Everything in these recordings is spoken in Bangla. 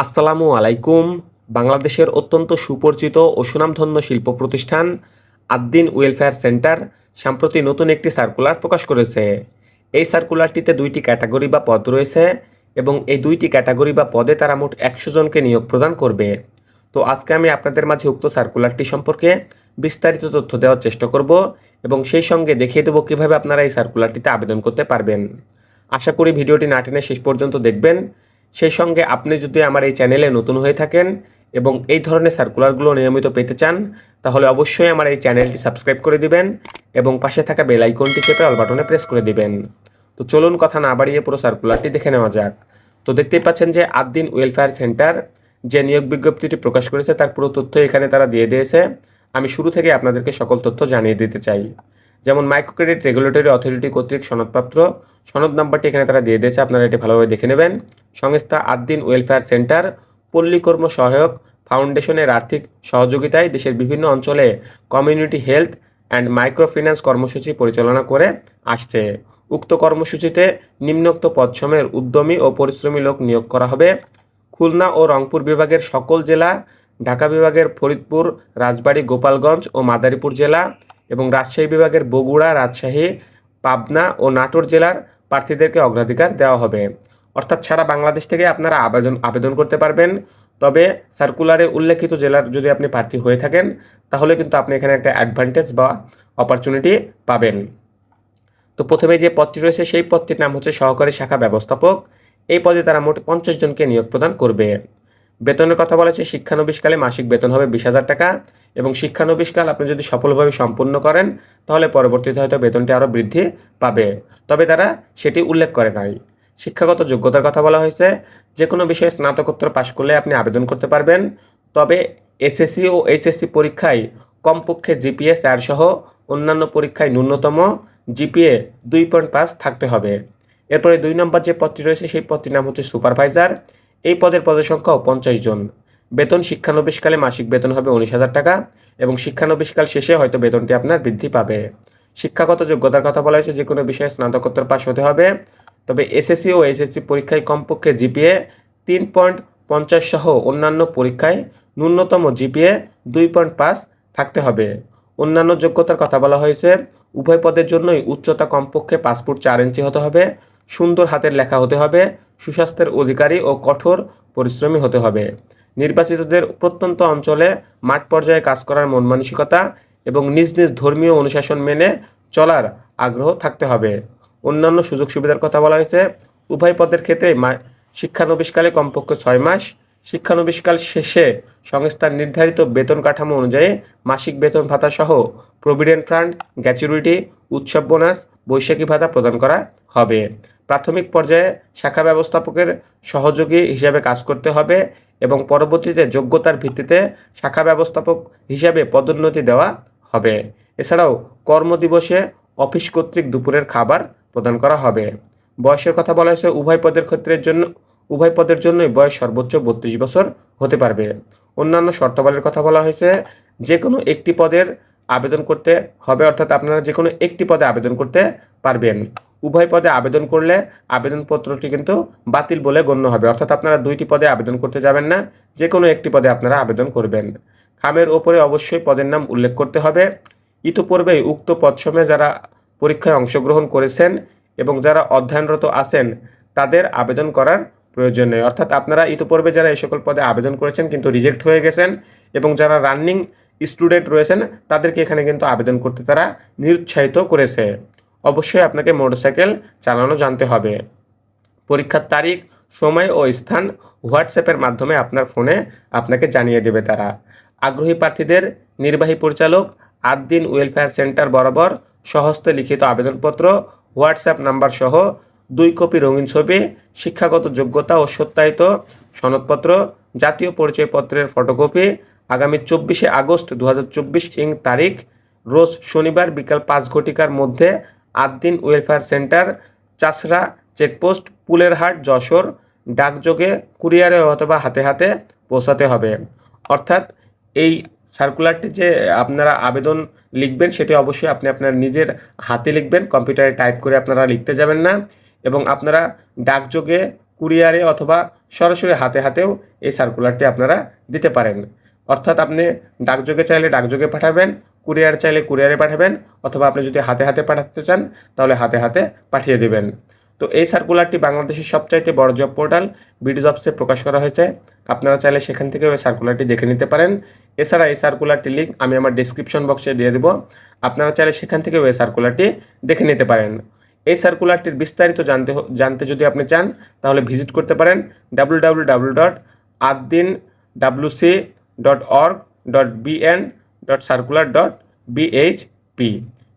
আসসালামু আলাইকুম। বাংলাদেশের অত্যন্ত সুপরিচিত ও সুনামধন্য শিল্প প্রতিষ্ঠান আদ্দিন ওয়েলফেয়ার সেন্টার সম্প্রতি নতুন একটি সার্কুলার প্রকাশ করেছে। এই সার্কুলারটিতে 2টি ক্যাটাগরি বা পদ রয়েছে এবং এই 2টি ক্যাটাগরি বা পদে তারা মোট 100 জনকে নিয়োগ প্রদান করবে। তো আজকে আমি আপনাদের মাঝে উক্ত সার্কুলারটি সম্পর্কে বিস্তারিত তথ্য দেওয়ার চেষ্টা করব এবং সেই সঙ্গে দেখিয়ে দেবো কীভাবে আপনারা এই সার্কুলারটিতে আবেদন করতে পারবেন। আশা করি ভিডিওটি না টেনে শেষ পর্যন্ত দেখবেন। সেই সঙ্গে আপনি যদি আমার এই চ্যানেলে নতুন হয়ে থাকেন এবং এই ধরনের সার্কুলারগুলো নিয়মিত পেতে চান, তাহলে অবশ্যই আমার এই চ্যানেলটি সাবস্ক্রাইব করে দিবেন এবং পাশে থাকা বেল আইকনটি চেপে অল বাটনে প্রেস করে দিবেন। তো চলুন কথা না বাড়িয়ে পুরো সার্কুলারটি দেখে নেওয়া যাক। তো দেখতেই পাচ্ছেন যে আদ্দিন ওয়েলফেয়ার সেন্টার যে নিয়োগ বিজ্ঞপ্তিটি প্রকাশ করেছে তার পুরো তথ্য এখানে তারা দিয়ে দিয়েছে। আমি শুরু থেকে আপনাদেরকে সকল তথ্য জানিয়ে দিতে চাই। যেমন মাইক্রো ক্রেডিট রেগুলেটরি অথরিটি কর্তৃক সনদপত্র, সনদ নাম্বারটি এখানে তারা দিয়ে দিয়েছে, আপনারা এটি ভালোভাবে দেখে নেবেন। সংস্থা আদ্দিন ওয়েলফেয়ার সেন্টার পল্লীকর্ম সহায়ক ফাউন্ডেশনের আর্থিক সহযোগিতায় দেশের বিভিন্ন অঞ্চলে community health and micro finance কর্মসূচি পরিচালনা করে আসছে। উক্ত কর্মসূচিতে নিম্নোক্ত পদসমূহের উদ্যমী ও পরিশ্রমী লোক নিয়োগ করা হবে। খুলনা ও রংপুর বিভাগের সকল জেলা, ঢাকা বিভাগের ফরিদপুর, রাজবাড়ী, গোপালগঞ্জ ও মাদারীপুর জেলা এবং রাজশাহী বিভাগের বগুড়া, রাজশাহী, পাবনা ও নাটোর জেলার প্রার্থীদেরকে অগ্রাধিকার দেওয়া হবে। অর্থাৎ সারা বাংলাদেশ থেকে আপনারা আবেদন করতে পারবেন। তবে সার্কুলারে উল্লেখিত জেলার যদি আপনি প্রার্থী হয়ে থাকেন তাহলে কিন্তু আপনি এখানে একটা অ্যাডভান্টেজ বা অপরচুনিটি পাবেন। তো প্রথমে যে পদটি রয়েছে সেই পদটির নাম হচ্ছে সহকারী শাখা ব্যবস্থাপক। এই পদে তারা মোট 50 জনকে নিয়োগ প্রদান করবে। বেতনের কথা বলা হচ্ছে শিক্ষানবিশকালে মাসিক বেতন হবে 20,000 টাকা এবং শিক্ষানবিশকাল আপনি যদি সফলভাবে সম্পূর্ণ করেন তাহলে পরবর্তীতে হয়তো বেতনটি আরও বৃদ্ধি পাবে, তবে তারা সেটি উল্লেখ করে নাই। শিক্ষাগত যোগ্যতার কথা বলা হয়েছে যে কোনো বিষয়ে স্নাতকোত্তর পাশ করলে আপনি আবেদন করতে পারবেন। তবে এসএসসি ও এইচএসসি পরীক্ষায় কমপক্ষে জিপিএ 4 সহ অন্যান্য পরীক্ষায় ন্যূনতম জিপিএ 2.5 থাকতে হবে। এরপরে 2 নম্বর যে পদটি রয়েছে সেই পদটির নাম হচ্ছে সুপারভাইজার। এই পদের পদসংখ্যাও 50 জন। বেতন শিক্ষানবিশকালে মাসিক বেতন হবে 19,000 টাকা এবং শিক্ষানবিশকাল শেষে হয়তো বেতনটি আপনার বৃদ্ধি পাবে। শিক্ষাগত যোগ্যতার কথা বলা হয়েছে যে কোনো বিষয়ে স্নাতকোত্তর পাশ হতে হবে। তবে এসএসসি ও এইচএসসি পরীক্ষায় কমপক্ষে জিপিএ 3.50 সহ অন্যান্য পরীক্ষায় ন্যূনতম জিপিএ 2.5 থাকতে হবে। অন্যান্য যোগ্যতার কথা বলা হয়েছে উভয় পদের জন্যই উচ্চতা কমপক্ষে 5 ফুট 4 ইঞ্চি হতে হবে, সুন্দর হাতের লেখা হতে হবে, সুস্বাস্থ্যের অধিকারী ও কঠোর পরিশ্রমী হতে হবে। নির্বাচিতদের প্রত্যন্ত অঞ্চলে মাঠ পর্যায়ে কাজ করার মন মানসিকতা এবং নিজ নিজ ধর্মীয় অনুশাসন মেনে চলার আগ্রহ থাকতে হবে। অন্যান্য সুযোগ সুবিধার কথা বলা হয়েছে উভয় পদের ক্ষেত্রে শিক্ষানবিশকালে কমপক্ষে 6 মাস, শিক্ষানবিশকাল শেষে সংস্থার নির্ধারিত বেতন কাঠামো অনুযায়ী মাসিক বেতন ভাতা সহ প্রভিডেন্ট ফান্ড, গ্র্যাচুইটি, উৎসব বোনাস, বৈশাখী ভাতা প্রদান করা হবে। প্রাথমিক পর্যায়ে শাখা ব্যবস্থাপকের সহযোগী হিসাবে কাজ করতে হবে এবং পরবর্তীতে যোগ্যতার ভিত্তিতে শাখা ব্যবস্থাপক হিসাবে পদোন্নতি দেওয়া হবে। এছাড়াও কর্মদিবসে অফিস কর্তৃক দুপুরের খাবার প্রদান করা হবে। বয়সের কথা বলা হয়েছে উভয় পদের জন্যই বয়স সর্বোচ্চ 32 বছর হতে পারবে। অন্যান্য শর্তাবলীর কথা বলা হয়েছে যে কোনো একটি পদের আবেদন করতে হবে, অর্থাৎ আপনারা যে কোনো একটি পদে আবেদন করতে পারবেন। উভয় পদে আবেদন করলে আবেদনপত্রটি কিন্তু বাতিল বলে গণ্য হবে, অর্থাৎ আপনারা 2টি পদে আবেদন করতে যাবেন না, যে কোনো একটি পদে আপনারা আবেদন করবেন। খামের ওপরে অবশ্যই পদের নাম উল্লেখ করতে হবে। ইতিপূর্বেই উক্ত পদসমূহে যারা পরীক্ষায় অংশগ্রহণ করেছেন এবং যারা অধ্যয়নরত আছেন তাদের আবেদন করার প্রয়োজন নেই, অর্থাৎ আপনারা ইতিপূর্বে যারা এই সকল পদে আবেদন করেছেন কিন্তু রিজেক্ট হয়ে গেছেন এবং যারা রানিং স্টুডেন্ট রয়েছেন তাদেরকে এখানে কিন্তু আবেদন করতে তারা নিরুৎসাহিত করেছে। অবশ্যই আপনাকে মোটরসাইকেল চালানো জানতে হবে। পরীক্ষার তারিখ, সময় ও স্থান হোয়াটসঅ্যাপের মাধ্যমে আপনার ফোনে আপনাকে জানিয়ে দেবে তারা। আগ্রহী প্রার্থীদের নির্বাহী পরিচালক আদ্দিন ওয়েলফেয়ার সেন্টার বরাবর স্বহস্তে লিখিত আবেদনপত্র, হোয়াটসঅ্যাপ নাম্বার সহ 2 কপি রঙিন ছবি, শিক্ষাগত যোগ্যতা ও সত্যায়িত সনদপত্র, জাতীয় পরিচয়পত্রের ফটোকপি আগামী 24শে আগস্ট 2024 তারিখ রোজ শনিবার বিকাল 5 ঘটিকার মধ্যে Addin welfare centre, Chachra checkpost, Pulerhat, Jessore ডাকযোগে, কুরিয়ারে অথবা হাতে হাতে পৌঁছাতে হবে। অর্থাৎ এই সার্কুলারটি যে আপনারা আবেদন লিখবেন সেটি অবশ্যই আপনি আপনার নিজের হাতে লিখবেন, কম্পিউটারে টাইপ করে আপনারা লিখতে যাবেন না এবং আপনারা ডাকযোগে, কুরিয়ারে অথবা সরাসরি হাতে হাতেও এই সার্কুলারটি আপনারা দিতে পারেন। অর্থাৎ আপনি ডাকযোগে চাইলে ডাকযোগে পাঠাবেন, কুরিয়ার চাইলে কুরিয়ারে পাঠাবেন, অথবা আপনি যদি হাতে হাতে পাঠাতে চান তাহলে হাতে হাতে পাঠিয়ে দেবেন। তো এই সার্কুলারটি বাংলাদেশের সবচাইতে বড় জব পোর্টাল বিডি জবসে প্রকাশ করা হয়েছে। আপনারা চাইলে সেখান থেকে ওই সার্কুলারটি দেখে নিতে পারেন। এছাড়া এই সার্কুলারটির লিঙ্ক আমি আমার ডেসক্রিপশন বক্সে দিয়ে দেবো, আপনারা চাইলে সেখান থেকে ওই সার্কুলারটি দেখে নিতে পারেন। এই সার্কুলারটির বিস্তারিত জানতে যদি আপনি চান তাহলে ভিজিট করতে পারেন www.addin.wc.org.bn.circular.bhp।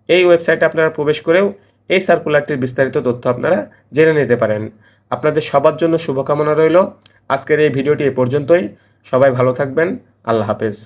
এই ওয়েবসাইটে আপনারা প্রবেশ করেও এই সার্কুলারটির বিস্তারিত তথ্য আপনারা জেনে নিতে পারেন। আপনাদের সবার জন্য শুভকামনা রইল। আজকের এই ভিডিওটি এ পর্যন্তই। সবাই ভালো থাকবেন। আল্লাহ হাফেজ।